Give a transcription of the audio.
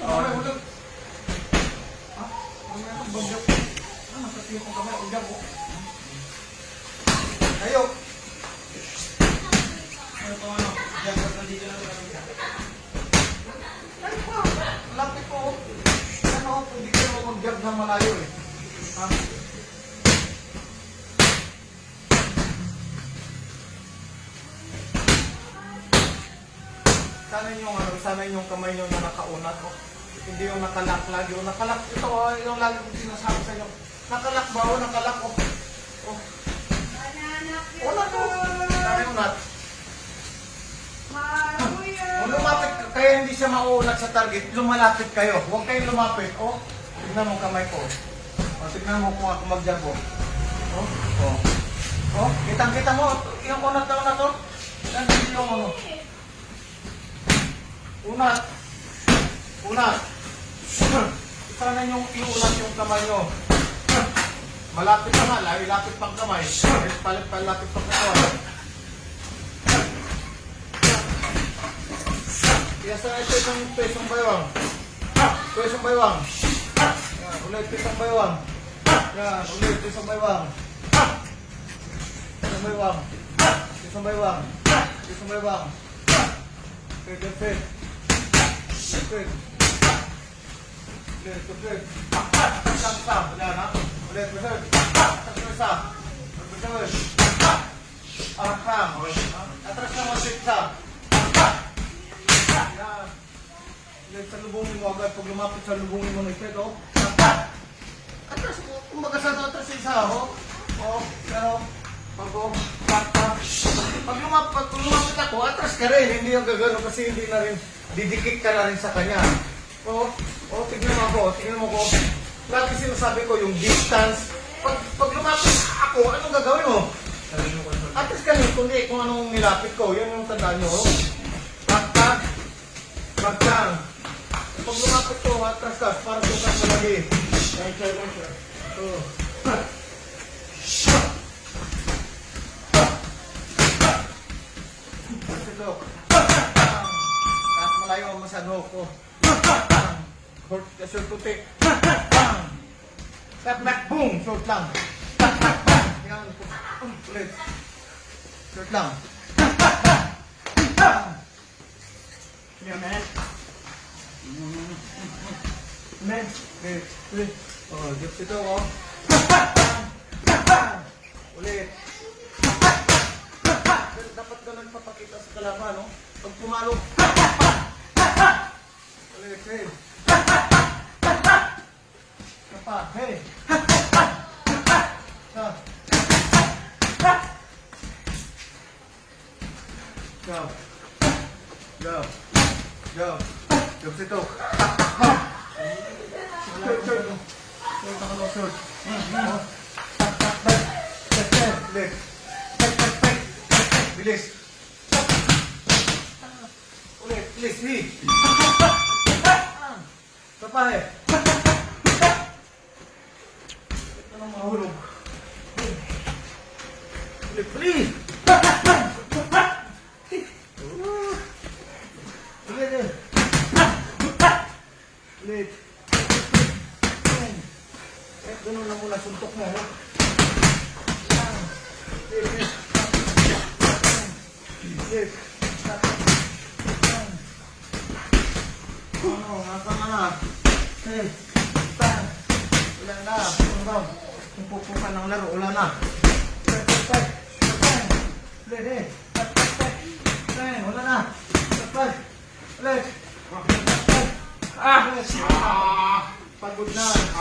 Ulit. Ha? Ano yan? Bagyo. Nakatiyo kong kamay. Ugyan ko. Tayo. Ano ito ano? Diyan ko nandito na ito. Ay pa. Lapit ko. Ano? Hindi ka naman mag-jog ng malayo eh. Ha? Sana yung kamay nyo na nakaunat o. Hindi yung nakalak lagi o. Nakalak ito o. Yung lagi kong sinasabi sa inyo. Nakalak ba o? Nakalak o. O. Unat o. Sana unat. Kung lumapit kaya hindi siya mauunat sa target, lumalapit kayo. Huwag kayong lumapit o. Tignan mo kamay ko. O. Tignan mo kung ako mag-jab o. O. O. O. Kitang-kita mo. Yung unat na unat o. Yan yung ano. Unat. Unat. Sana yung iunat yung kamay nyo. Malapit na nga. Lapit pang kamay. Palapit pang kamay. Kaya sana ito itong pesong baywang. Pesong baywang. Yan. Ulit pesong baywang. Yan. Ulit pesong baywang. Pesong baywang. Pesong baywang. Pesong baywang. Good. Good. Sam. Ulit ha. Ulit. Ulit. Isa. Ulit. Arakam. Atras na mo siksa. Yan. Ulit sa lubungin mo agad. Pag lumapit sa lubungin mo nito. Ito. Atras mo. Kumbaga sa ito. Atras isa. O. Pero. Pag lumapit ako, atras ka rin. Hindi yung gagano kasi hindi na rin. Didikit ka na rin sa kanya. O, tignan mo ako. Tignan mo ko. Lagi sinasabi ko yung distance. Pag lumapit ako, anong gagawin mo? Atras ka rin. Kundi kung anong nilapit ko. Yan yung tandaan nyo. Magtang. Pag lumapit ko, atras ka. Para sukat mo lagi. Kahit malayo ang masano ko. Short ka, short puti. Step back, boom! Short lang. Yan. Ulit. Short lang. Yan, man. Man. Ulit. Oh, dips ito, oh. Ulit. Dapat ganun papakita sa kalaban, no? Pag pumalo. Ulit, hey. Kapa, hey. Go. Dips ito. Short. Ulit. Bilis. Ulit, bilis. Kapay. Ito nang mahulog. Ulit, bilis. Ulit. Ganun lang muna suntok mo. Ulit. Nakama na. Hey. Ulan na. Kung pupukan ng laro, ulan na. Ulit. Ulan na. Ulit. Pagod na.